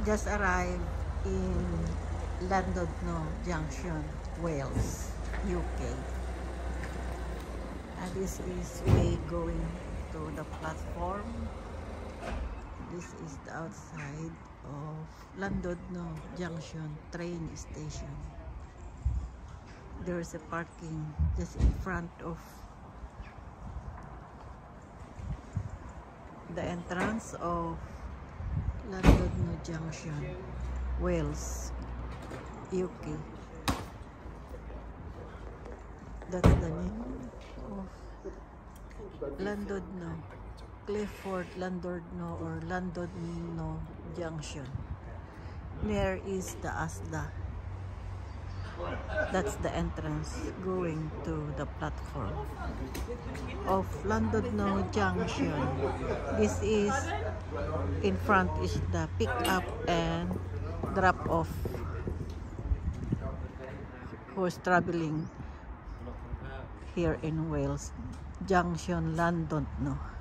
Just arrived in Llandudno Junction, Wales, UK. And this is way going to the platform. This is the outside of Llandudno Junction train station. There's a parking just in front of the entrance of Llandudno Junction, Wales, UK. That's the name of Llandudno, Clifford Llandudno or Llandudno Junction. There is the Asda. That's the entrance going to the platform of Llandudno Junction. This is in front is the pick up and drop off who's traveling here in Wales, Junction Llandudno.